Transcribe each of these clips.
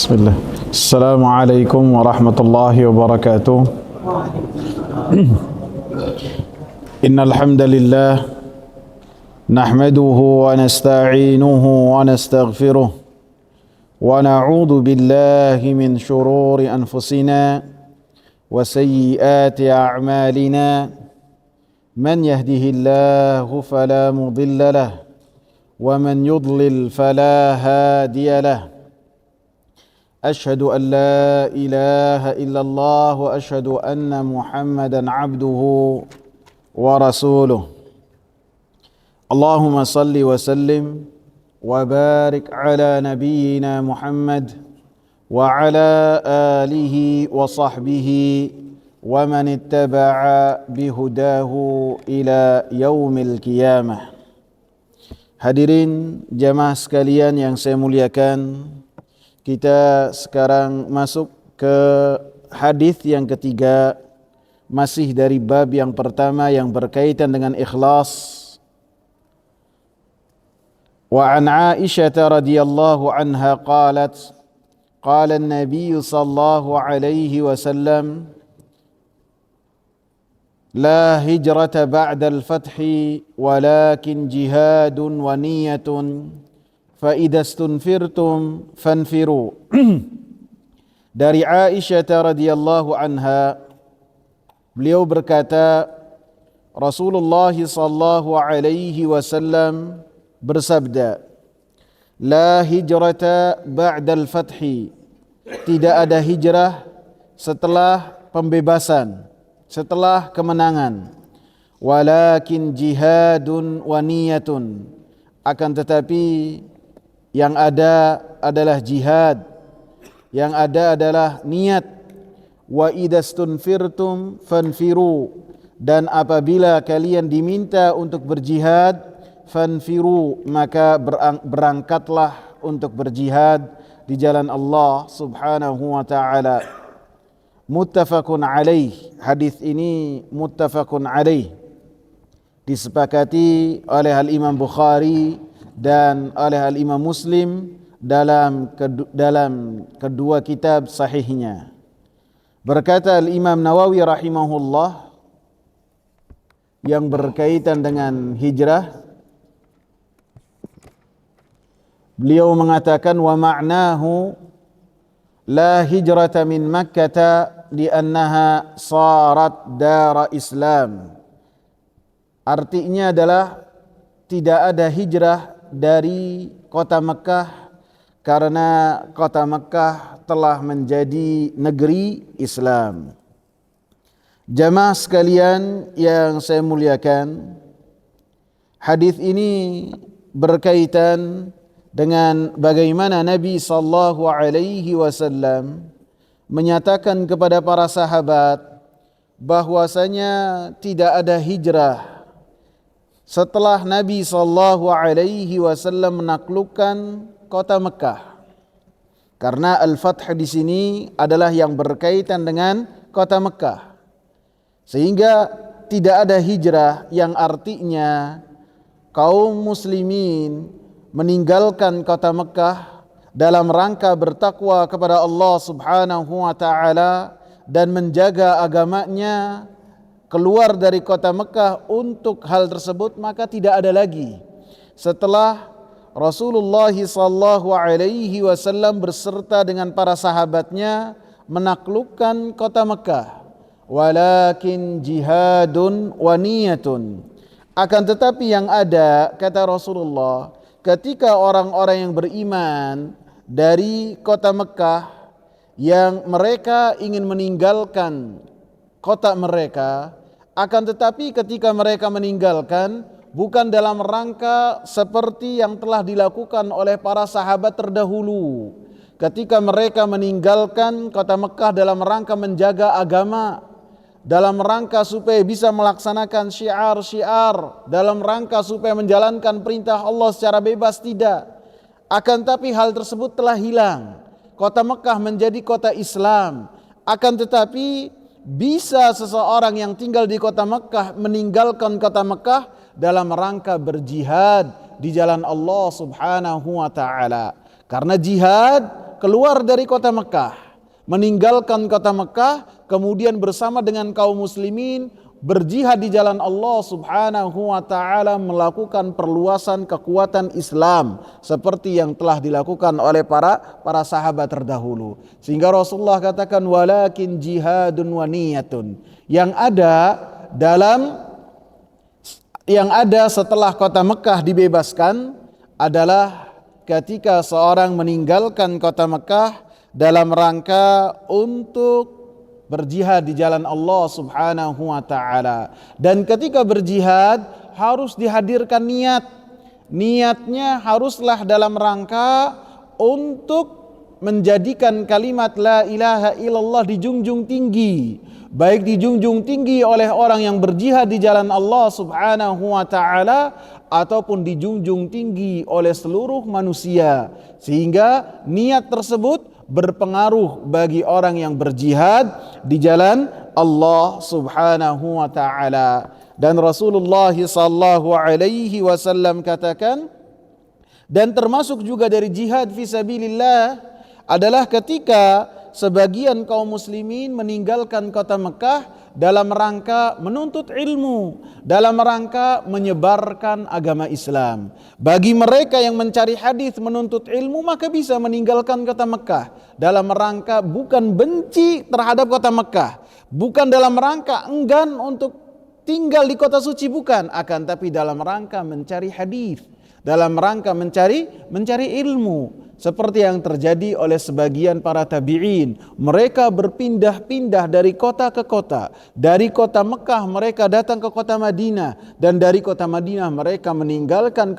Bismillah. Assalamualaikum warahmatullahi wabarakatuh. Innal hamdalillah nahmaduhu wa nasta'inuhu wa nastaghfiruh wa na'udzu billahi min shururi anfusina wa sayyiati a'malina. Man yahdihillahu fala mudilla lahu wa man yudlil fala hadiya lahu. أشهد أن لا إله إلا الله وأشهد أن محمدا عبده ورسوله. اللهم صل وسلم وبارك على نبينا محمد وعلى آله وصحبه ومن اتبع بهداه إلى يوم القيامة. Hadirin jamaah sekalian yang saya muliakan, kita sekarang masuk ke hadis yang ketiga, masih dari bab yang pertama yang berkaitan dengan ikhlas. Wa an Aisyah radhiyallahu anha qalat, qala an-nabiy sallallahu alaihi wasallam, la hijrata ba'da al-fathi walakin jihadun wa niyatun fa idza stunfirtum fanfiru. Dari Aisyah radhiyallahu anha, beliau berkata, Rasulullah sallallahu alaihi wasallam bersabda, la hijrata ba'dal fathi, tidak ada hijrah setelah pembebasan, setelah kemenangan. Walakin jihadun wa niyatun, akan tetapi yang ada adalah jihad, yang ada adalah niat. Wa idastunfirtum fanfiru, dan apabila kalian diminta untuk berjihad, fanfiru, maka berangkatlah untuk berjihad di jalan Allah subhanahu wa ta'ala. Muttafaqun alaih, hadis ini muttafaqun alaih, disepakati oleh Al-Imam Bukhari dan oleh Al-Imam Muslim dalam kedua kitab sahihnya. Berkata Al-Imam Nawawi rahimahullah yang berkaitan dengan hijrah, beliau mengatakan, wa ma'nahu la hijrata min Makkah li'annaha sarat dara Islam. Artinya adalah tidak ada hijrah dari kota Mekah karena kota Mekah telah menjadi negeri Islam. Jamaah sekalian yang saya muliakan, hadis ini berkaitan dengan bagaimana Nabi sallallahu alaihi wasallam menyatakan kepada para sahabat bahwasanya tidak ada hijrah setelah Nabi sallallahu alaihi wasallam menaklukkan kota Mekah. Karena al-fath di sini adalah yang berkaitan dengan kota Mekah. Sehingga tidak ada hijrah yang artinya kaum muslimin meninggalkan kota Mekah dalam rangka bertakwa kepada Allah subhanahu wa ta'ala dan menjaga agamanya, keluar dari kota Mekah untuk hal tersebut, maka tidak ada lagi setelah Rasulullah sallallahu alaihi wasallam berserta dengan para sahabatnya menaklukkan kota Mekah. Walakin jihadun wa niyatun, akan tetapi yang ada, kata Rasulullah, ketika orang-orang yang beriman dari kota Mekah yang mereka ingin meninggalkan kota mereka, akan tetapi ketika mereka meninggalkan bukan dalam rangka seperti yang telah dilakukan oleh para sahabat terdahulu. Ketika mereka meninggalkan kota Mekah dalam rangka menjaga agama, dalam rangka supaya bisa melaksanakan syiar-syiar, dalam rangka supaya menjalankan perintah Allah secara bebas, tidak. Akan tetapi hal tersebut telah hilang. Kota Mekah menjadi kota Islam. Akan tetapi bisa seseorang yang tinggal di kota Mekah meninggalkan kota Mekah dalam rangka berjihad di jalan Allah subhanahu wa ta'ala. Karena jihad keluar dari kota Mekah, meninggalkan kota Mekah, kemudian bersama dengan kaum muslimin berjihad di jalan Allah Subhanahu wa taala, melakukan perluasan kekuatan Islam seperti yang telah dilakukan oleh para sahabat terdahulu. Sehingga Rasulullah katakan walakin jihadun wa niyatun. Yang ada setelah kota Mekah dibebaskan adalah ketika seorang meninggalkan kota Mekah dalam rangka untuk berjihad di jalan Allah Subhanahu wa taala. Dan ketika berjihad harus dihadirkan niat. Niatnya haruslah dalam rangka untuk menjadikan kalimat la ilaha illallah dijunjung tinggi, baik dijunjung tinggi oleh orang yang berjihad di jalan Allah Subhanahu wa taala ataupun dijunjung tinggi oleh seluruh manusia, sehingga niat tersebut berpengaruh bagi orang yang berjihad di jalan Allah Subhanahu wa taala. Dan Rasulullah sallallahu alaihi wasallam katakan, dan termasuk juga dari jihad fisabilillah adalah ketika sebagian kaum muslimin meninggalkan kota Mekah dalam rangka menuntut ilmu, dalam rangka menyebarkan agama Islam. Bagi mereka yang mencari hadis menuntut ilmu, maka bisa meninggalkan kota Mekah dalam rangka bukan benci terhadap kota Mekah, bukan dalam rangka enggan untuk tinggal di kota suci, bukan, akan tapi dalam rangka mencari hadis, dalam rangka mencari ilmu. Seperti yang terjadi oleh sebagian para tabi'in, mereka berpindah-pindah dari kota ke kota. Dari kota Mekah mereka datang ke kota Madinah, dan dari kota Madinah mereka meninggalkan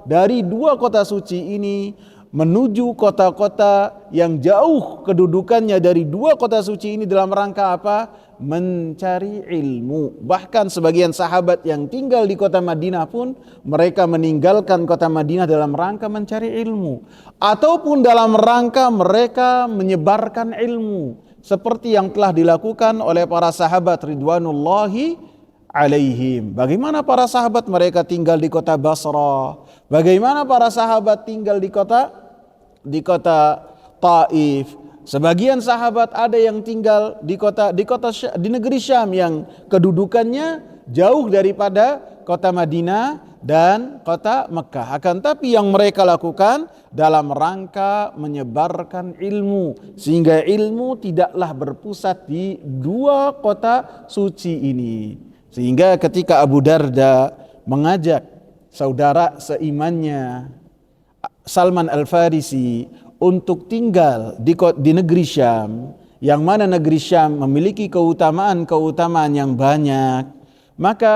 dari dua kota suci ini menuju kota-kota yang jauh kedudukannya dari dua kota suci ini dalam rangka apa? Mencari ilmu. Bahkan sebagian sahabat yang tinggal di kota Madinah pun mereka meninggalkan kota Madinah dalam rangka mencari ilmu, ataupun dalam rangka mereka menyebarkan ilmu, seperti yang telah dilakukan oleh para sahabat ridwanullahi alaihim. Bagaimana para sahabat mereka tinggal di kota Basra, bagaimana para sahabat tinggal di kota Taif. Sebagian sahabat ada yang tinggal di negeri Syam yang kedudukannya jauh daripada kota Madinah dan kota Mekah. Akan tapi yang mereka lakukan dalam rangka menyebarkan ilmu, sehingga ilmu tidaklah berpusat di dua kota suci ini. Sehingga ketika Abu Darda mengajak saudara seimannya Salman Al-Farisi untuk tinggal di negeri Syam, yang mana negeri Syam memiliki keutamaan yang banyak, maka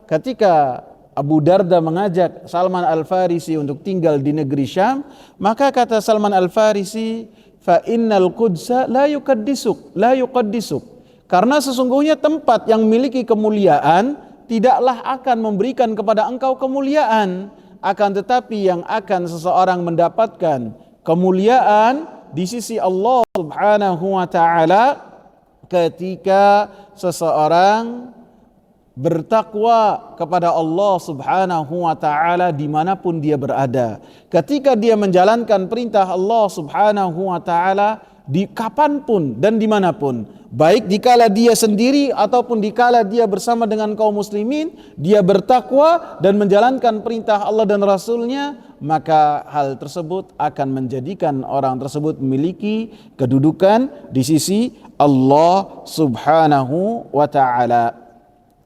ketika Abu Darda mengajak Salman Al-Farisi untuk tinggal di negeri Syam, maka kata Salman Al-Farisi, fa innal qudsa la yuqaddisuk, karena sesungguhnya tempat yang memiliki kemuliaan tidaklah akan memberikan kepada engkau kemuliaan, akan tetapi yang akan seseorang mendapatkan kemuliaan di sisi Allah Subhanahu wa taala ketika seseorang bertakwa kepada Allah Subhanahu wa taala dimanapun dia berada. Ketika dia menjalankan perintah Allah Subhanahu wa taala di kapanpun dan dimanapun, baik dikala dia sendiri ataupun dikala dia bersama dengan kaum muslimin, dia bertakwa dan menjalankan perintah Allah dan Rasulnya, maka hal tersebut akan menjadikan orang tersebut memiliki kedudukan di sisi Allah Subhanahu wa taala.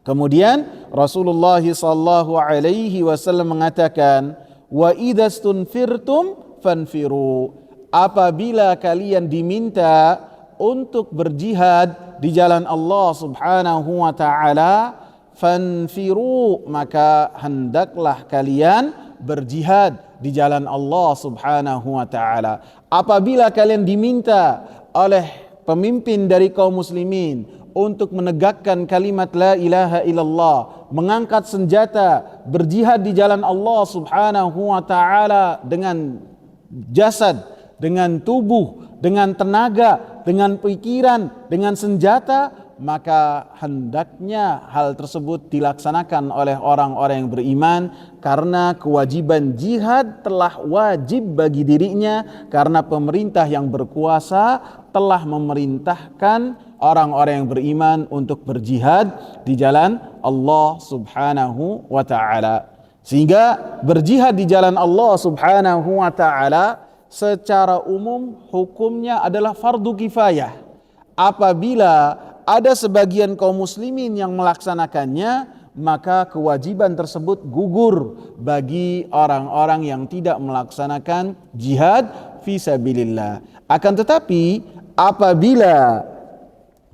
Kemudian Rasulullah sallallahu alaihi wasallam mengatakan, wa idzastunfirtum fanfiru, apabila kalian diminta untuk berjihad di jalan Allah Subhanahu wa taala, fanfiru, maka hendaklah kalian berjihad di jalan Allah Subhanahu wa taala. Apabila kalian diminta oleh pemimpin dari kaum muslimin untuk menegakkan kalimat la ilaha illallah, mengangkat senjata, berjihad di jalan Allah Subhanahu wa taala dengan jasad, dengan tubuh, dengan tenaga, dengan pikiran, dengan senjata, maka hendaknya hal tersebut dilaksanakan oleh orang-orang yang beriman, karena kewajiban jihad telah wajib bagi dirinya, karena pemerintah yang berkuasa telah memerintahkan orang-orang yang beriman untuk berjihad di jalan Allah Subhanahu wa ta'ala. Sehingga berjihad di jalan Allah Subhanahu wa ta'ala secara umum hukumnya adalah fardu kifayah. Apabila ada sebagian kaum muslimin yang melaksanakannya, maka kewajiban tersebut gugur bagi orang-orang yang tidak melaksanakan jihad fisabilillah. Akan tetapi apabila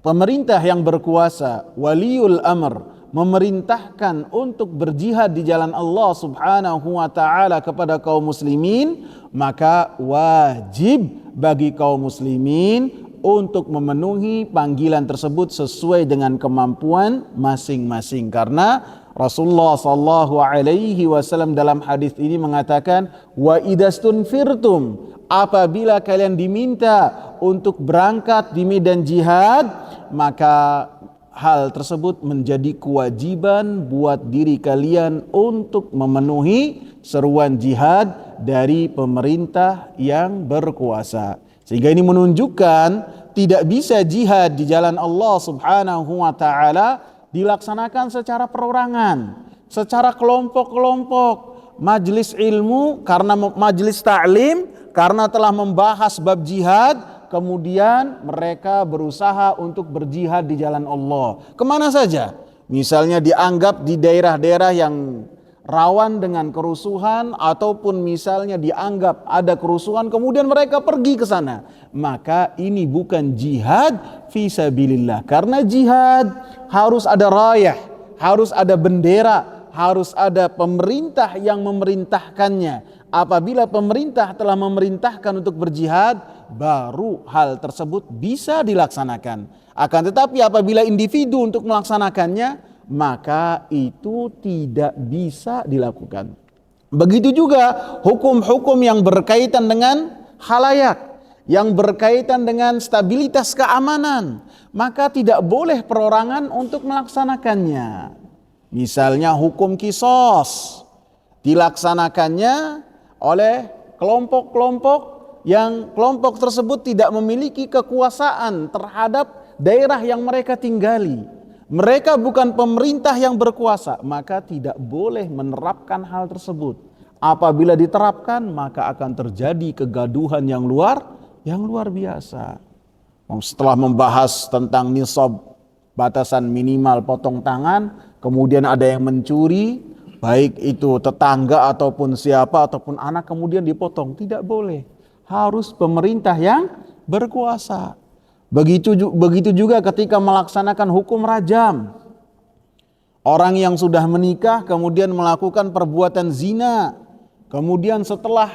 pemerintah yang berkuasa, waliul amr, memerintahkan untuk berjihad di jalan Allah Subhanahu wa ta'ala kepada kaum muslimin, maka wajib bagi kaum muslimin untuk memenuhi panggilan tersebut sesuai dengan kemampuan masing-masing. Karena Rasulullah sallallahu alaihi wasallam dalam hadis ini mengatakan, wa idastunfirtum, apabila kalian diminta untuk berangkat di medan jihad, maka hal tersebut menjadi kewajiban buat diri kalian untuk memenuhi seruan jihad dari pemerintah yang berkuasa. Sehingga ini menunjukkan tidak bisa jihad di jalan Allah Subhanahu wa ta'ala dilaksanakan secara perorangan, secara kelompok-kelompok. Majelis ilmu karena majelis ta'lim, karena telah membahas bab jihad, kemudian mereka berusaha untuk berjihad di jalan Allah. Kemana saja? Misalnya dianggap di daerah-daerah yang rawan dengan kerusuhan, ataupun misalnya dianggap ada kerusuhan kemudian mereka pergi ke sana, maka ini bukan jihad fisabilillah. Karena jihad harus ada rayah, harus ada bendera, harus ada pemerintah yang memerintahkannya. Apabila pemerintah telah memerintahkan untuk berjihad, baru hal tersebut bisa dilaksanakan. Akan tetapi apabila individu untuk melaksanakannya, maka itu tidak bisa dilakukan. Begitu juga hukum-hukum yang berkaitan dengan khalayak, yang berkaitan dengan stabilitas keamanan, maka tidak boleh perorangan untuk melaksanakannya. Misalnya hukum kisos dilaksanakannya oleh kelompok-kelompok yang kelompok tersebut tidak memiliki kekuasaan terhadap daerah yang mereka tinggali. Mereka bukan pemerintah yang berkuasa, maka tidak boleh menerapkan hal tersebut. Apabila diterapkan, maka akan terjadi kegaduhan yang luar biasa. Setelah membahas tentang nisab, batasan minimal potong tangan, kemudian ada yang mencuri, baik itu tetangga ataupun siapa ataupun anak, kemudian dipotong. Tidak boleh. Harus pemerintah yang berkuasa. Begitu juga ketika melaksanakan hukum rajam. Orang yang sudah menikah kemudian melakukan perbuatan zina, kemudian setelah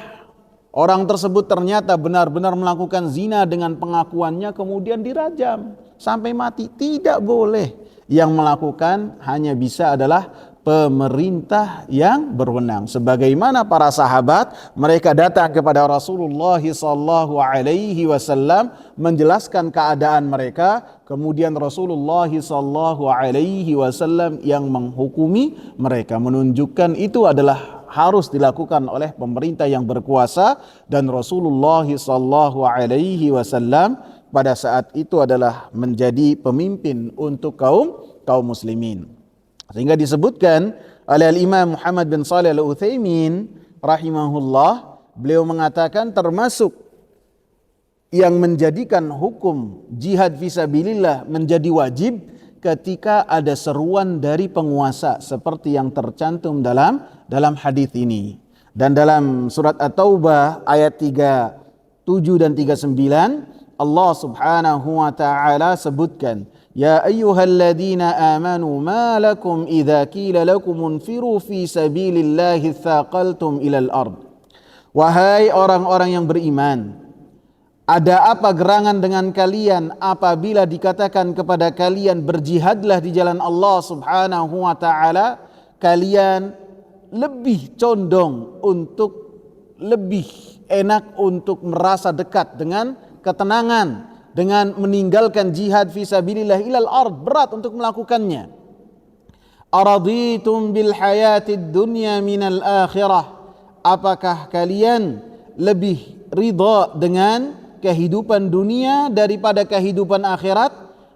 orang tersebut ternyata benar-benar melakukan zina dengan pengakuannya, kemudian dirajam sampai mati. Tidak boleh. Yang melakukan hanya bisa adalah pemerintah yang berwenang. Sebagaimana para sahabat, mereka datang kepada Rasulullah sallallahu alaihi wasallam menjelaskan keadaan mereka, kemudian Rasulullah sallallahu alaihi wasallam yang menghukumi mereka, menunjukkan itu adalah harus dilakukan oleh pemerintah yang berkuasa, dan Rasulullah sallallahu alaihi wasallam pada saat itu adalah menjadi pemimpin untuk kaum muslimin. Sehingga disebutkan oleh Imam Muhammad bin Shalih Al-Utsaimin rahimahullah, beliau mengatakan termasuk yang menjadikan hukum jihad fisabilillah menjadi wajib ketika ada seruan dari penguasa seperti yang tercantum dalam hadis ini. Dan dalam surat At-Taubah ayat 37 dan 39, Allah Subhanahu wa taala sebutkan, ya ayyuhalladzina amanu ma lakum idza qila lakum unfiru fi sabilillahi tsaqaltum ilal ard. Wahai orang-orang yang beriman, ada apa gerangan dengan kalian apabila dikatakan kepada kalian berjihadlah di jalan Allah Subhanahu wa taala, kalian lebih condong untuk lebih enak untuk merasa dekat dengan ketenangan, dengan meninggalkan jihad fi sabilillah ilal ard, berat untuk melakukannya. Araditum bil hayatid dunya minal akhirah, apakah kalian lebih ridha dengan kehidupan dunia daripada kehidupan akhirat?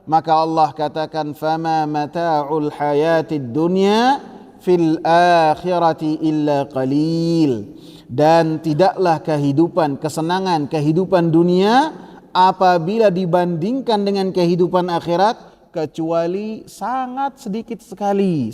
Maka Allah katakan, fama mata'ul hayatid dunya fil akhirati illa qalil. Dan tidaklah kesenangan kehidupan dunia apabila dibandingkan dengan kehidupan akhirat, kecuali sangat sedikit sekali.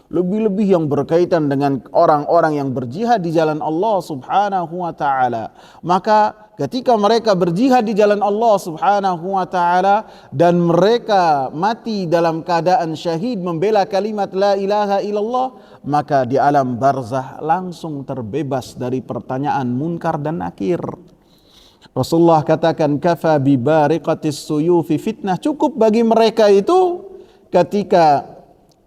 Lebih-lebih yang berkaitan dengan orang-orang yang berjihad di jalan Allah Subhanahu wa taala. Maka ketika mereka berjihad di jalan Allah Subhanahu wa taala dan mereka mati dalam keadaan syahid membela kalimat la ilaha illallah, maka di alam barzah langsung terbebas dari pertanyaan munkar dan nakir. Rasulullah katakan, kafa bi bariqatis suyufi fitnah, cukup bagi mereka itu ketika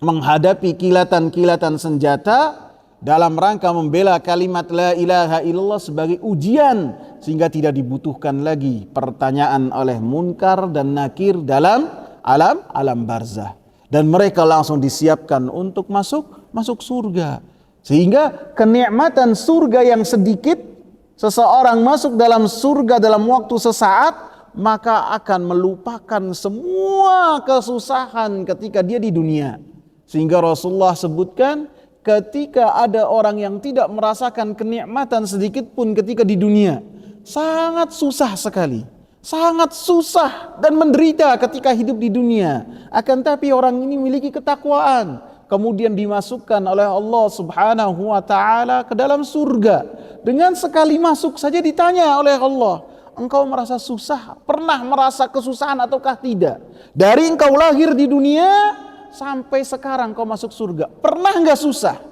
menghadapi kilatan-kilatan senjata dalam rangka membela kalimat la ilaha illallah sebagai ujian, sehingga tidak dibutuhkan lagi pertanyaan oleh munkar dan nakir dalam alam barzah, dan mereka langsung disiapkan untuk masuk surga. Sehingga kenikmatan surga yang sedikit, seseorang masuk dalam surga dalam waktu sesaat, maka akan melupakan semua kesusahan ketika dia di dunia. Sehingga Rasulullah sebutkan, ketika ada orang yang tidak merasakan kenikmatan sedikit pun ketika di dunia, sangat susah sekali, sangat susah dan menderita ketika hidup di dunia. Akan tapi orang ini memiliki ketakwaan, kemudian dimasukkan oleh Allah Subhanahu wa taala ke dalam surga. Dengan sekali masuk saja ditanya oleh Allah, engkau merasa susah? Pernah merasa kesusahan ataukah tidak? Dari engkau lahir di dunia sampai sekarang kau masuk surga, pernah enggak susah?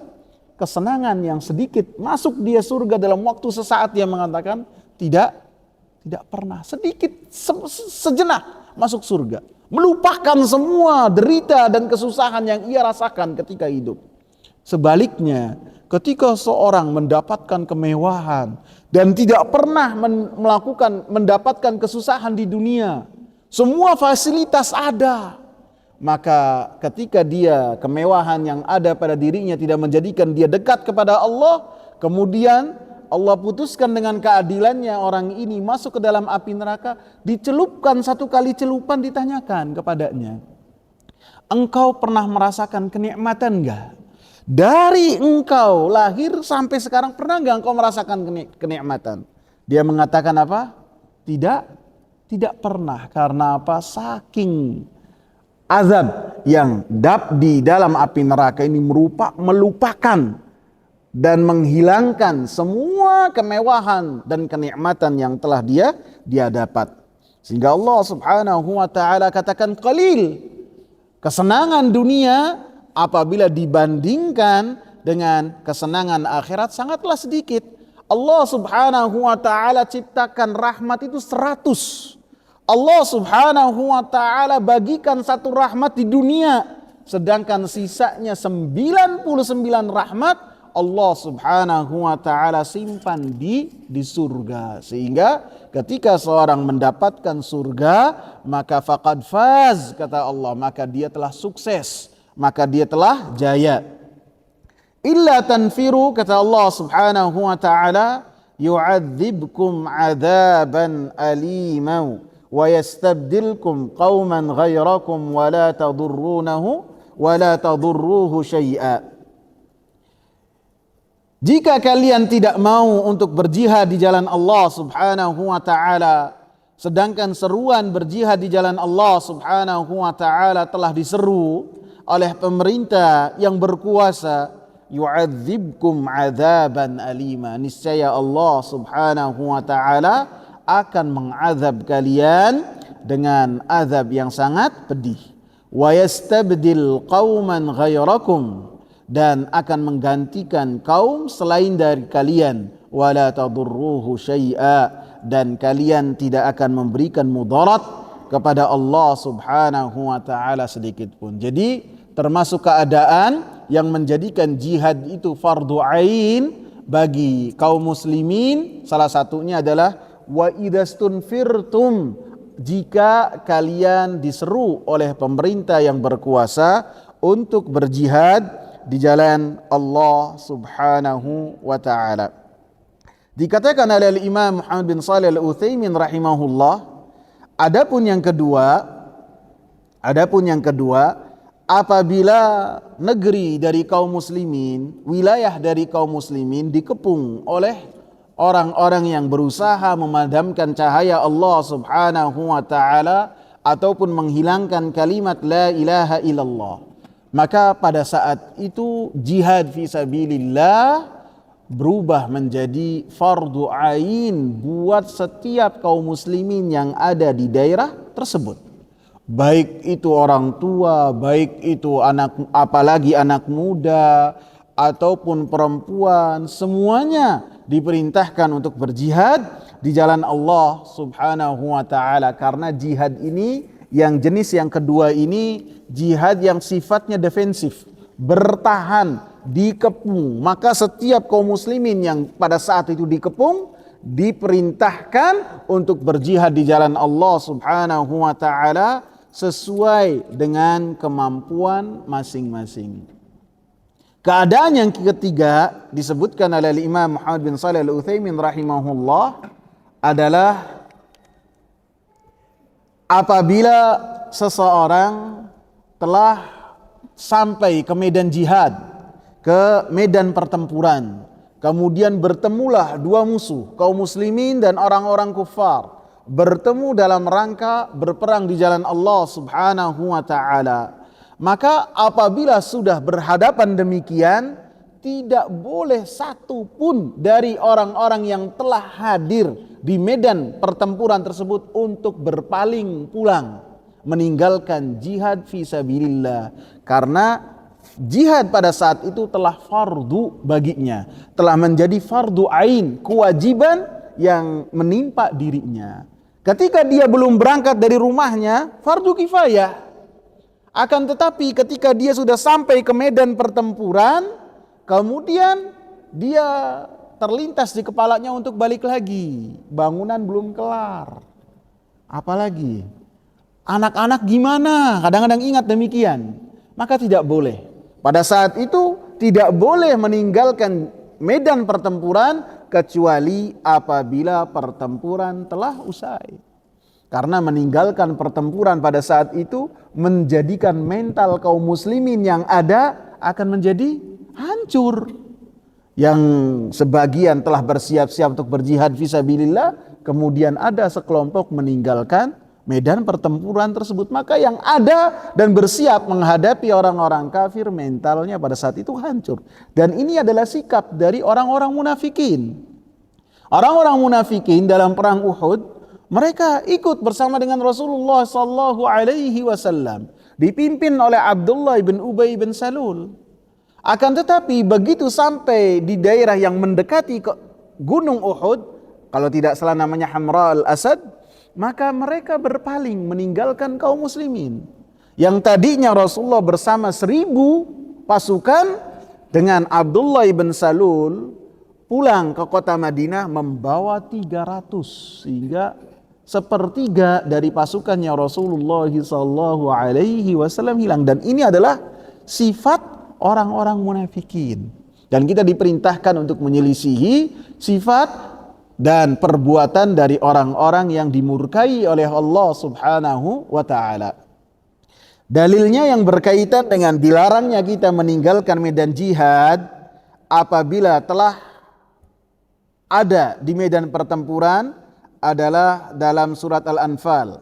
Kesenangan yang sedikit masuk dia surga dalam waktu sesaat, dia mengatakan tidak pernah. Sedikit sejenak masuk surga, melupakan semua derita dan kesusahan yang ia rasakan ketika hidup. Sebaliknya, ketika seorang mendapatkan kemewahan dan tidak pernah mendapatkan kesusahan di dunia, semua fasilitas ada, maka ketika dia kemewahan yang ada pada dirinya tidak menjadikan dia dekat kepada Allah, kemudian Allah putuskan dengan keadilannya orang ini masuk ke dalam api neraka, dicelupkan satu kali celupan, ditanyakan kepadanya, engkau pernah merasakan kenikmatan enggak? Dari engkau lahir sampai sekarang pernah enggak engkau merasakan kenikmatan? Dia mengatakan apa? Tidak pernah. Karena apa? Saking azab yang di dalam api neraka ini melupakan dan menghilangkan semua kemewahan dan kenikmatan yang telah dia dapat. Sehingga Allah Subhanahu wa taala katakan, qalil, kesenangan dunia apabila dibandingkan dengan kesenangan akhirat sangatlah sedikit. Allah Subhanahu wa taala ciptakan rahmat itu 100. Allah Subhanahu wa taala bagikan satu rahmat di dunia, sedangkan sisanya 99 rahmat Allah Subhanahu wa taala simpan di surga. Sehingga ketika seorang mendapatkan surga, maka faqad faz, kata Allah, maka dia telah sukses, maka dia telah jaya. Illa tanfiru, kata Allah Subhanahu wa taala, yu'adzibkum 'adzaban aliman wa yastabdilkum qauman ghairakum wa la tadurruhu syai'a. Jika kalian tidak mau untuk berjihad di jalan Allah Subhanahu wa taala, sedangkan seruan berjihad di jalan Allah Subhanahu wa taala telah diseru oleh pemerintah yang berkuasa, yu'adzibkum 'adzaban alima, niscaya Allah Subhanahu wa taala akan mengazab kalian dengan azab yang sangat pedih. Wa yastabdil qauman ghairakum, dan akan menggantikan kaum selain dari kalian. Wala tadurruhu syai'a, dan kalian tidak akan memberikan mudarat kepada Allah Subhanahu wa taala sedikit pun. Jadi termasuk keadaan yang menjadikan jihad itu fardu ain bagi kaum muslimin, salah satunya adalah wa idastunfirtum, jika kalian diseru oleh pemerintah yang berkuasa untuk berjihad di jalan Allah Subhanahu wa taala. Dikatakan oleh Imam Muhammad bin Shalih Al-Utsaimin rahimahullah, adapun yang kedua, apabila negeri dari kaum muslimin, wilayah dari kaum muslimin dikepung oleh orang-orang yang berusaha memadamkan cahaya Allah Subhanahu wa taala ataupun menghilangkan kalimat la ilaha illallah, maka pada saat itu jihad fi sabilillah berubah menjadi fardu ain buat setiap kaum muslimin yang ada di daerah tersebut. Baik itu orang tua, baik itu apalagi anak muda ataupun perempuan, semuanya diperintahkan untuk berjihad di jalan Allah Subhanahu wa taala, karena jihad ini yang jenis yang kedua ini jihad yang sifatnya defensif, bertahan, dikepung. Maka setiap kaum muslimin yang pada saat itu dikepung diperintahkan untuk berjihad di jalan Allah Subhanahu wa taala sesuai dengan kemampuan masing-masing. Keadaan yang ketiga disebutkan oleh Imam Muhammad bin Shalih Al-Utsaimin rahimahullah adalah apabila seseorang telah sampai ke medan jihad, ke medan pertempuran, kemudian bertemulah dua musuh, kaum muslimin dan orang-orang kufar, bertemu dalam rangka berperang di jalan Allah Subhanahu wa taala. Maka apabila sudah berhadapan demikian, tidak boleh satu pun dari orang-orang yang telah hadir di medan pertempuran tersebut untuk berpaling pulang, meninggalkan jihad fi sabilillah, karena jihad pada saat itu telah fardu baginya, telah menjadi fardu ain, kewajiban yang menimpa dirinya. Ketika dia belum berangkat dari rumahnya, fardu kifayah. Akan tetapi ketika dia sudah sampai ke medan pertempuran, kemudian dia terlintas di kepalanya untuk balik lagi. Bangunan belum kelar. Apalagi anak-anak gimana? Kadang-kadang ingat demikian. Maka tidak boleh. Pada saat itu tidak boleh meninggalkan medan pertempuran kecuali apabila pertempuran telah usai. Karena meninggalkan pertempuran pada saat itu menjadikan mental kaum muslimin yang ada akan menjadi hancur. Yang sebagian telah bersiap-siap untuk berjihad fisabilillah, kemudian ada sekelompok meninggalkan medan pertempuran tersebut, maka yang ada dan bersiap menghadapi orang-orang kafir mentalnya pada saat itu hancur. Dan ini adalah sikap dari orang-orang munafikin. Orang-orang munafikin dalam perang Uhud, mereka ikut bersama dengan Rasulullah sallallahu alaihi wasallam, dipimpin oleh Abdullah bin Ubay bin Salul. Akan tetapi begitu sampai di daerah yang mendekati ke Gunung Uhud, kalau tidak salah namanya Hamra al-Asad, maka mereka berpaling meninggalkan kaum muslimin. Yang tadinya Rasulullah bersama 1.000 pasukan dengan Abdullah bin Salul pulang ke kota Madinah membawa 300, sehingga sepertiga dari pasukannya Rasulullah sallallahu alaihi wasallam hilang. Dan ini adalah sifat orang-orang munafikin. Dan kita diperintahkan untuk menyelisihi sifat dan perbuatan dari orang-orang yang dimurkai oleh Allah Subhanahu wa taala. Dalilnya yang berkaitan dengan dilarangnya kita meninggalkan medan jihad apabila telah ada di medan pertempuran adalah dalam surat Al-Anfal.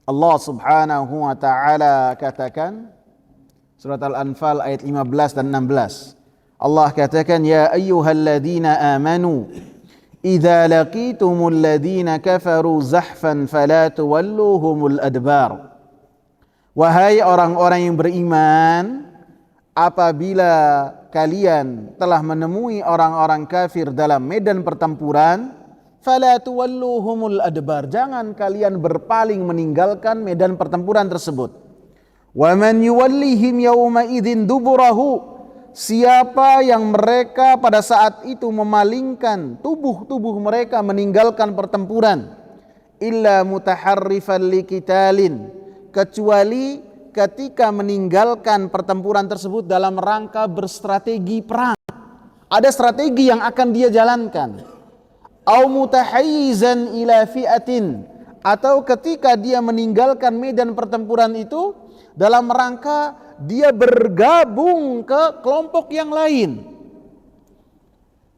Allah Subhanahu wa taala katakan, surat Al-Anfal ayat 15 dan 16. Allah katakan, ya ayyuhalladzina amanu idza laqitumul ladzina kafaru zahfan fala tuwalluhumul adbar. Wahai orang-orang yang beriman, apabila kalian telah menemui orang-orang kafir dalam medan pertempuran, fala tuwalluhumul adbar, jangan kalian berpaling meninggalkan medan pertempuran tersebut. Wa man yuwallihim yawma idzin duburahu, siapa yang mereka pada saat itu memalingkan tubuh-tubuh mereka meninggalkan pertempuran, illa mutaharrifan liqitalin, kecuali ketika meninggalkan pertempuran tersebut dalam rangka berstrategi perang. Ada strategi yang akan dia jalankan. Au mutahayyizan ila fi'atin, atau ketika dia meninggalkan medan pertempuran itu dalam rangka dia bergabung ke kelompok yang lain.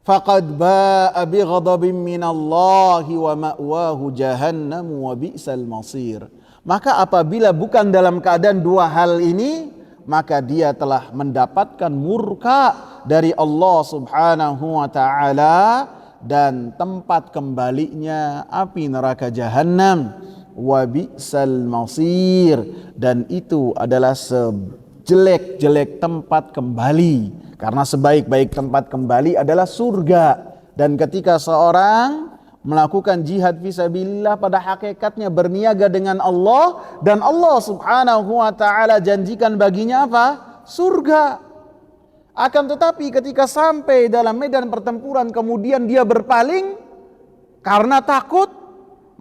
Faqad ba'a bi ghadabin minallahi wa ma'wahu jahannam wa bi'sal masir. Maka apabila bukan dalam keadaan dua hal ini, maka dia telah mendapatkan murka dari Allah Subhanahu wa taala dan tempat kembalinya api neraka Jahannam, wa bi'sal masir, dan itu adalah sejelek-jelek tempat kembali. Karena sebaik-baik tempat kembali adalah surga. Dan ketika seorang melakukan jihad fisabilillah, pada hakikatnya berniaga dengan Allah, dan Allah Subhanahu wa taala janjikan baginya apa? Surga. Akan tetapi ketika sampai dalam medan pertempuran kemudian dia berpaling karena takut,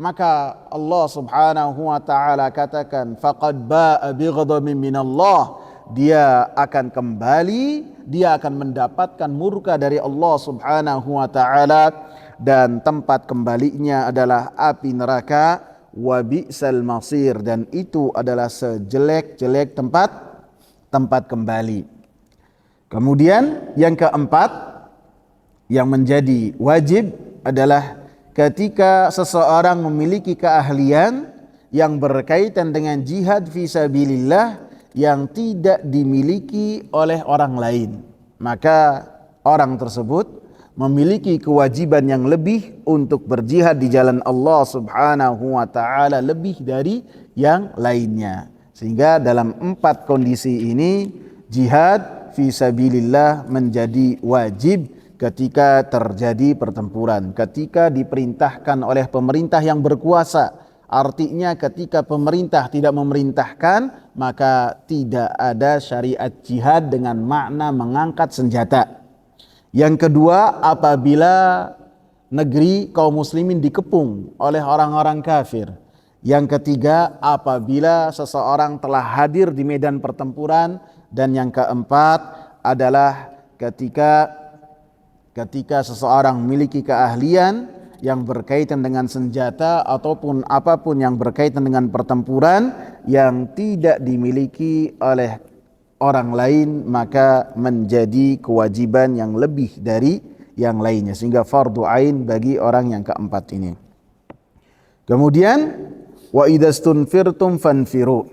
maka Allah Subhanahu wa taala katakan faqad ba'a bi ghadabin minallah, dia akan kembali, dia akan mendapatkan murka dari Allah Subhanahu wa taala, dan tempat kembalinya adalah api neraka, wa bi'sal masir, dan itu adalah sejelek-jelek tempat kembali. Kemudian yang keempat yang menjadi wajib adalah ketika seseorang memiliki keahlian yang berkaitan dengan jihad fisabilillah yang tidak dimiliki oleh orang lain, maka orang tersebut memiliki kewajiban yang lebih untuk berjihad di jalan Allah Subhanahu wa taala lebih dari yang lainnya. Sehingga dalam empat kondisi ini jihad fisabilillah menjadi wajib ketika terjadi pertempuran, ketika diperintahkan oleh pemerintah yang berkuasa. Artinya ketika pemerintah tidak memerintahkan, maka tidak ada syariat jihad dengan makna mengangkat senjata. Yang kedua, apabila negeri kaum muslimin dikepung oleh orang-orang kafir. Yang ketiga, apabila seseorang telah hadir di medan pertempuran. Dan yang keempat adalah ketika seseorang memiliki keahlian yang berkaitan dengan senjata ataupun apapun yang berkaitan dengan pertempuran yang tidak dimiliki oleh orang lain, maka menjadi kewajiban yang lebih dari yang lainnya, sehingga fardu ain bagi orang yang keempat ini. Kemudian wa idastunfirtum fanfiru.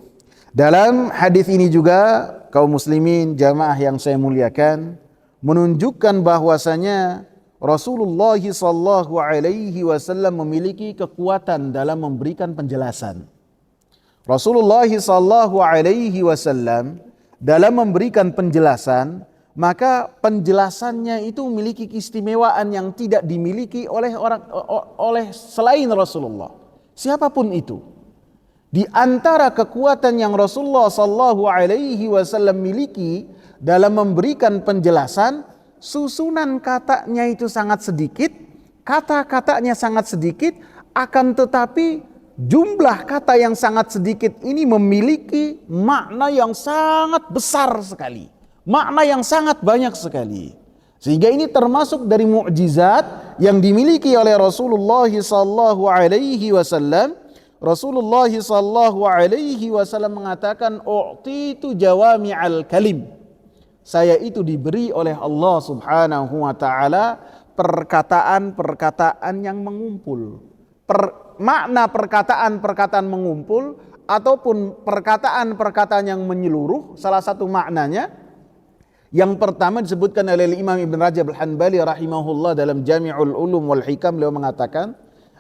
Dalam hadis ini juga kaum muslimin jamaah yang saya muliakan menunjukkan bahwasanya Rasulullah sallallahu alaihi wasallam memiliki kekuatan dalam memberikan penjelasan. Rasulullah sallallahu alaihi wasallam dalam memberikan penjelasan, maka penjelasannya itu memiliki keistimewaan yang tidak dimiliki oleh selain Rasulullah. Siapapun itu. Di antara kekuatan yang Rasulullah sallallahu alaihi wasallam miliki dalam memberikan penjelasan, susunan katanya itu sangat sedikit, kata-katanya sangat sedikit, akan tetapi jumlah kata yang sangat sedikit ini memiliki makna yang sangat besar sekali, makna yang sangat banyak sekali. Sehingga ini termasuk dari mukjizat yang dimiliki oleh Rasulullah sallallahu alaihi wasallam. Rasulullah sallallahu alaihi wasallam mengatakan, u'titu jawami'al kalim. Saya itu diberi oleh Allah Subhanahu wa taala perkataan-perkataan yang mengumpul. Makna perkataan-perkataan mengumpul ataupun perkataan-perkataan yang menyeluruh, salah satu maknanya yang pertama disebutkan oleh Imam Ibn Rajab Al-Hanbali rahimahullah dalam Jami'ul Ulum wal Hikam. Beliau mengatakan,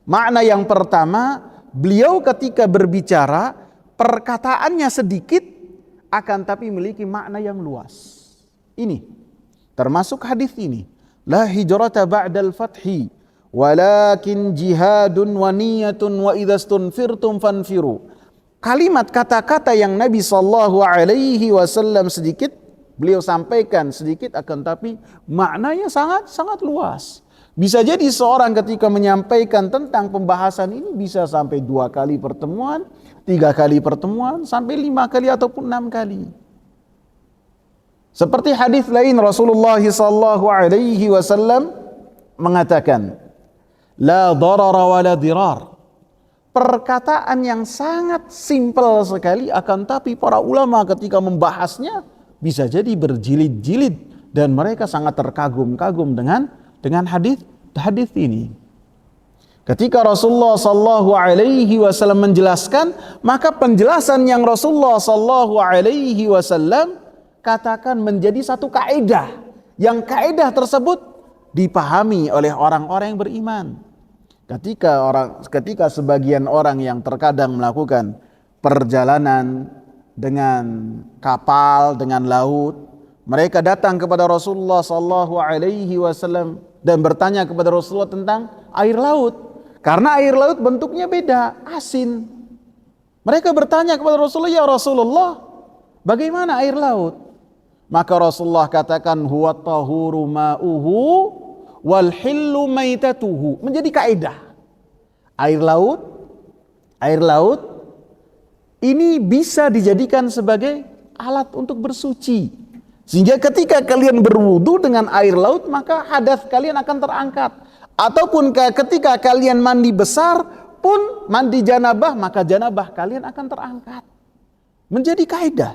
makna yang pertama, beliau ketika berbicara perkataannya sedikit akan tapi memiliki makna yang luas. Ini termasuk hadis ini, la hijrata ba'dal fathi walakin jihadun wa niyatun wa idastunfirtum fanfiru. Kalimat kata-kata yang Nabi sallallahu alaihi wasallam sedikit beliau sampaikan sedikit, akan tapi maknanya sangat luas. Bisa jadi seorang ketika menyampaikan tentang pembahasan ini bisa sampai 2 kali pertemuan, 3 kali pertemuan, sampai 5 kali ataupun 6 kali. Seperti hadis lain Rasulullah SAW mengatakan, la darara wa la dirar. Perkataan yang sangat simpel sekali, akan tapi para ulama ketika membahasnya bisa jadi berjilid-jilid dan mereka sangat terkagum-kagum dengan hadis ini. Ketika Rasulullah sallallahu alaihi wasallam menjelaskan, maka penjelasan yang Rasulullah sallallahu alaihi wasallam katakan menjadi satu kaidah, yang kaidah tersebut dipahami oleh orang-orang yang beriman. Ketika sebagian orang yang terkadang melakukan perjalanan dengan kapal, dengan laut, mereka datang kepada Rasulullah sallallahu alaihi wasallam dan bertanya kepada Rasulullah tentang air laut. Karena air laut bentuknya beda, asin. Mereka bertanya kepada Rasulullah, ya Rasulullah, bagaimana air laut? Maka Rasulullah katakan, huwa tahuru ma'uhu wal hillu maitatuhu. Menjadi kaidah. Air laut ini bisa dijadikan sebagai alat untuk bersuci. Sehingga ketika kalian berwudu dengan air laut, maka hadas kalian akan terangkat. Ataupun ketika kalian mandi besar pun, mandi janabah, maka janabah kalian akan terangkat. Menjadi kaidah.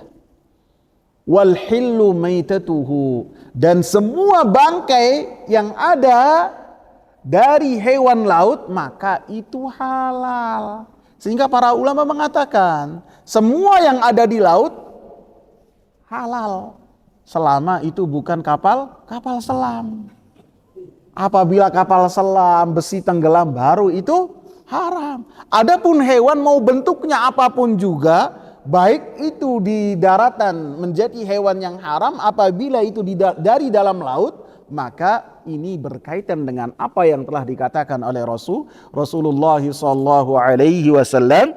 Wal hillu maitatuhu, dan semua bangkai yang ada dari hewan laut maka itu halal. Sehingga para ulama mengatakan semua yang ada di laut halal selama itu bukan kapal selam. Apabila kapal selam, besi tenggelam, baru itu haram. Adapun hewan mau bentuknya apapun juga, baik itu di daratan menjadi hewan yang haram, apabila itu dari dalam laut, maka ini berkaitan dengan apa yang telah dikatakan oleh Rasulullah sallallahu alaihi wasallam,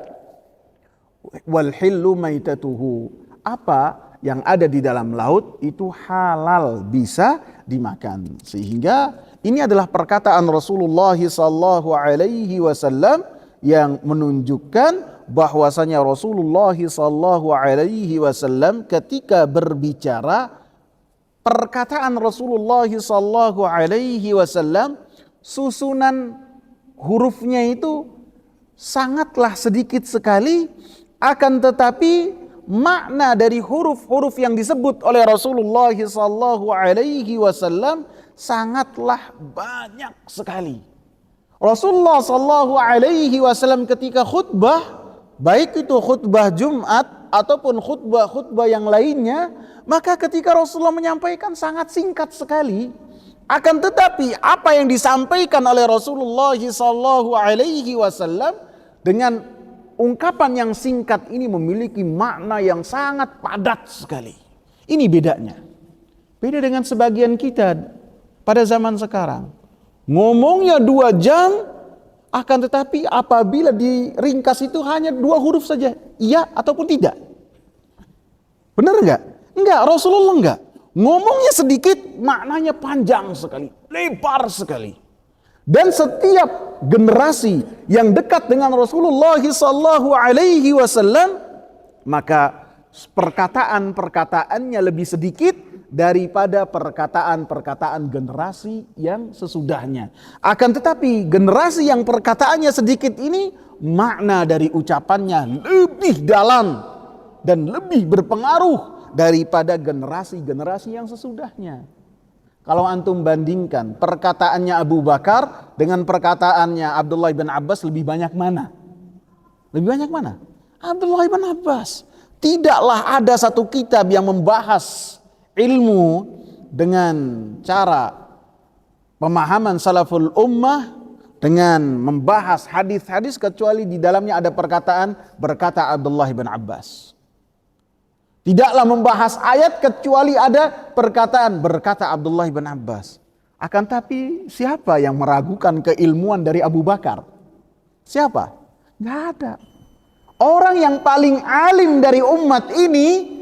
wal hillu maitatuhu. Apa yang ada di dalam laut itu halal, bisa dimakan. Sehingga ini adalah perkataan Rasulullah sallallahu alaihi wasallam yang menunjukkan bahwasanya Rasulullah sallallahu alaihi wasallam ketika berbicara, perkataan Rasulullah sallallahu alaihi wasallam susunan hurufnya itu sangatlah sedikit sekali, akan tetapi makna dari huruf-huruf yang disebut oleh Rasulullah sallallahu alaihi wasallam sangatlah banyak sekali. Rasulullah sallallahu alaihi wasallam ketika khutbah, baik itu khutbah Jumat ataupun khutbah yang lainnya, maka ketika Rasulullah menyampaikan sangat singkat sekali. Akan tetapi apa yang disampaikan oleh Rasulullah sallallahu alaihi wasallam dengan ungkapan yang singkat ini memiliki makna yang sangat padat sekali. Ini bedanya. Beda dengan sebagian kita pada zaman sekarang. Ngomongnya 2 jam, akan tetapi apabila diringkas itu hanya 2 huruf saja, iya ataupun tidak. Benar enggak? Enggak, Rasulullah enggak. Ngomongnya sedikit, maknanya panjang sekali, lebar sekali. Dan setiap generasi yang dekat dengan Rasulullah sallallahu alaihi wasallam, maka perkataan-perkataannya lebih sedikit daripada perkataan-perkataan generasi yang sesudahnya. Akan tetapi generasi yang perkataannya sedikit ini, makna dari ucapannya lebih dalam dan lebih berpengaruh daripada generasi-generasi yang sesudahnya. Kalau antum bandingkan perkataannya Abu Bakar dengan perkataannya Abdullah bin Abbas, lebih banyak mana? Lebih banyak mana? Abdullah bin Abbas. Tidaklah ada satu kitab yang membahas ilmu dengan cara pemahaman salaful ummah dengan membahas hadis-hadis kecuali di dalamnya ada berkata Abdullah bin Abbas. Tidaklah membahas ayat kecuali ada berkata Abdullah bin Abbas. Akan tapi siapa yang meragukan keilmuan dari Abu Bakar? Siapa? Gak ada. Orang yang paling alim dari umat ini,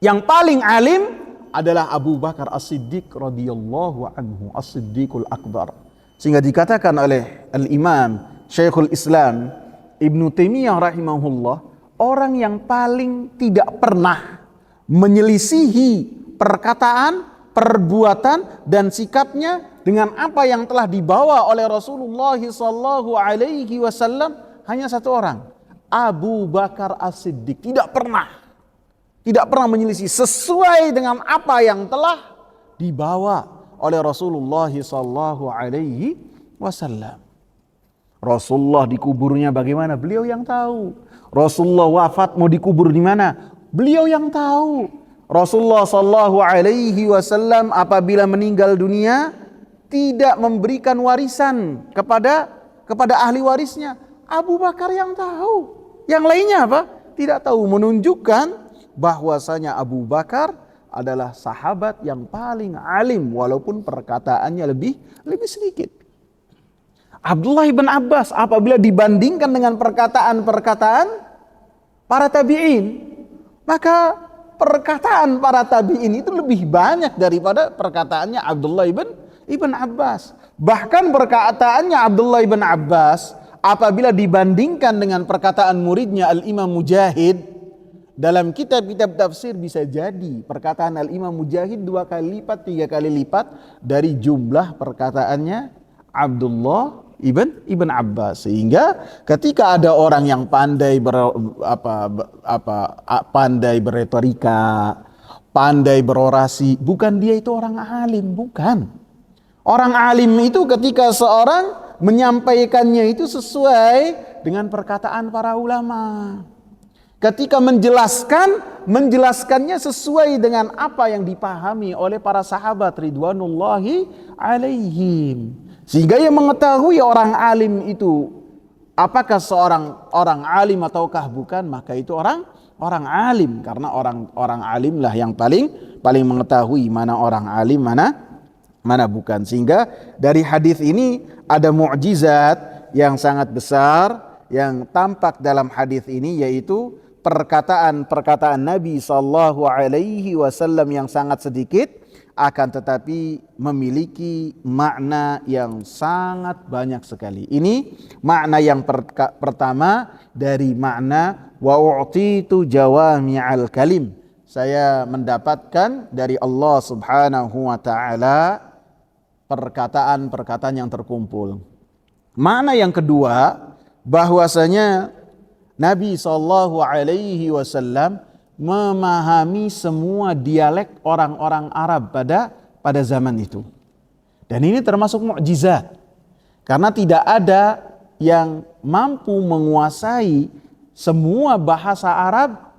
Yang paling alim adalah Abu Bakar As-Siddiq radhiyallahu anhu, As-Siddiqul Akbar. Sehingga dikatakan oleh Al-Imam Syekhul Islam Ibnu Taimiyah rahimahullah, orang yang paling tidak pernah menyelisihi perkataan, perbuatan dan sikapnya dengan apa yang telah dibawa oleh Rasulullah sallallahu alaihi wasallam hanya satu orang, Abu Bakar As-Siddiq. Tidak pernah menyelisih sesuai dengan apa yang telah dibawa oleh Rasulullah sallallahu alaihi wasallam. Rasulullah dikuburnya bagaimana? Beliau yang tahu. Rasulullah wafat mau dikubur di mana? Beliau yang tahu. Rasulullah sallallahu alaihi wasallam apabila meninggal dunia tidak memberikan warisan kepada ahli warisnya. Abu Bakar yang tahu. Yang lainnya apa? Tidak tahu, menunjukkan bahwasanya Abu Bakar adalah sahabat yang paling alim walaupun perkataannya lebih sedikit. Abdullah bin Abbas apabila dibandingkan dengan perkataan-perkataan para tabi'in, maka perkataan para tabi'in itu lebih banyak daripada perkataannya Abdullah ibn Abbas. Bahkan perkataannya Abdullah ibn Abbas apabila dibandingkan dengan perkataan muridnya Al-Imam Mujahid dalam kitab-kitab tafsir, bisa jadi perkataan Al-Imam Mujahid 2 kali lipat, 3 kali lipat dari jumlah perkataannya Abdullah ibn Abbas. Sehingga ketika ada orang yang pandai pandai berretorika, pandai berorasi, bukan dia itu orang alim, bukan. Orang alim itu ketika seorang menyampaikannya itu sesuai dengan perkataan para ulama. Ketika menjelaskannya sesuai dengan apa yang dipahami oleh para sahabat ridwanullahi alaihim. Sehingga yang mengetahui orang alim itu apakah seorang orang alim ataukah bukan, maka itu orang alim, karena orang alim lah yang paling mengetahui mana orang alim mana bukan. Sehingga dari hadis ini ada mukjizat yang sangat besar yang tampak dalam hadis ini, yaitu perkataan Nabi sallallahu alaihi wasallam yang sangat sedikit akan tetapi memiliki makna yang sangat banyak sekali. Ini makna yang pertama dari makna wa u'titu jawami'al kalim. Saya mendapatkan dari Allah Subhanahu wa taala perkataan-perkataan yang terkumpul. Makna yang kedua, bahwasanya Nabi sallallahu alaihi wasallam memahami semua dialek orang-orang Arab pada zaman itu. Dan ini termasuk mukjizat. Karena tidak ada yang mampu menguasai semua bahasa Arab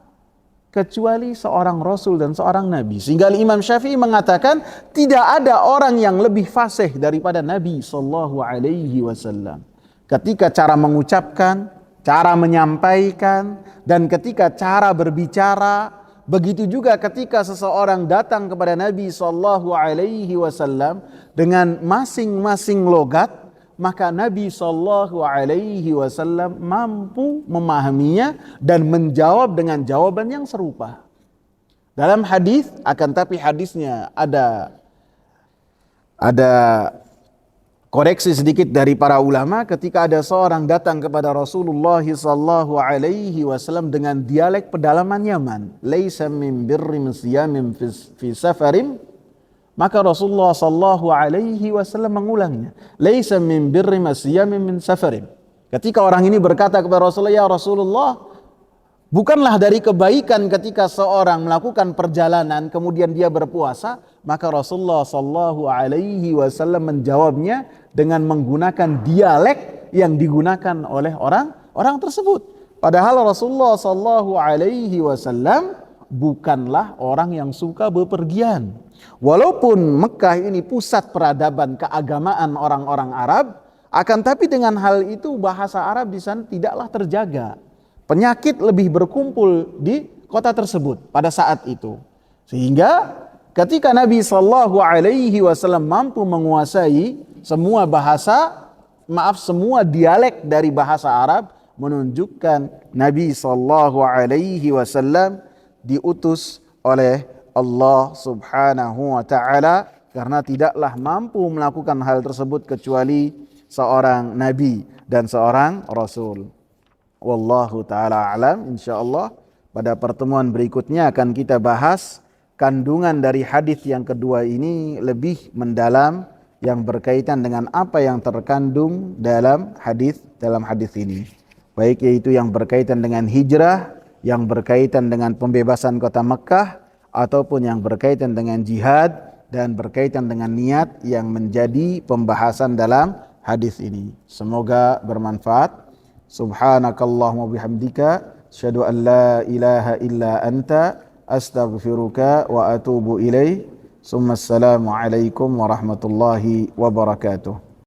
kecuali seorang Rasul dan seorang Nabi. Sehingga Imam Syafi'i mengatakan tidak ada orang yang lebih fasih daripada Nabi sallallahu alaihi wasallam. Ketika cara mengucapkan, cara menyampaikan, dan ketika cara berbicara, begitu juga ketika seseorang datang kepada Nabi sallallahu alaihi wasallam dengan masing-masing logat, maka Nabi sallallahu alaihi wasallam mampu memahaminya dan menjawab dengan jawaban yang serupa. Dalam hadis, akan tapi hadisnya ada koreksi sedikit dari para ulama ketika ada seorang datang kepada Rasulullah sallallahu alaihi wasallam dengan dialek pedalaman Yaman, laisa min birri siyamin fi safarin, maka Rasulullah sallallahu alaihi wasallam mengulangnya, laisa min birri siyamin min safarin. Ketika orang ini berkata kepada Rasulullah, ya Rasulullah, bukanlah dari kebaikan ketika seorang melakukan perjalanan kemudian dia berpuasa, maka Rasulullah sallallahu alaihi wasallam menjawabnya dengan menggunakan dialek yang digunakan oleh orang tersebut. Padahal Rasulullah sallallahu alaihi wasallam bukanlah orang yang suka bepergian. Walaupun Mekah ini pusat peradaban keagamaan orang-orang Arab, akan tapi dengan hal itu bahasa Arab di sana tidaklah terjaga. Penyakit lebih berkumpul di kota tersebut pada saat itu. Sehingga ketika Nabi sallallahu alaihi wasallam mampu menguasai semua dialek dari bahasa Arab, menunjukkan Nabi sallallahu alaihi wasallam diutus oleh Allah Subhanahu wa taala, karena tidaklah mampu melakukan hal tersebut kecuali seorang nabi dan seorang rasul. Wallahu taala alam. Insyaallah pada pertemuan berikutnya akan kita bahas kandungan dari hadis yang kedua ini lebih mendalam, yang berkaitan dengan apa yang terkandung dalam hadis ini. Baik yaitu yang berkaitan dengan hijrah, yang berkaitan dengan pembebasan kota Mekah, ataupun yang berkaitan dengan jihad dan berkaitan dengan niat yang menjadi pembahasan dalam hadis ini. Semoga bermanfaat. Subhanakallahumma bihamdika asyhadu an la ilaha illa anta astaghfiruka wa atubu ilaih. Assalamu alaikum warahmatullahi wabarakatuh.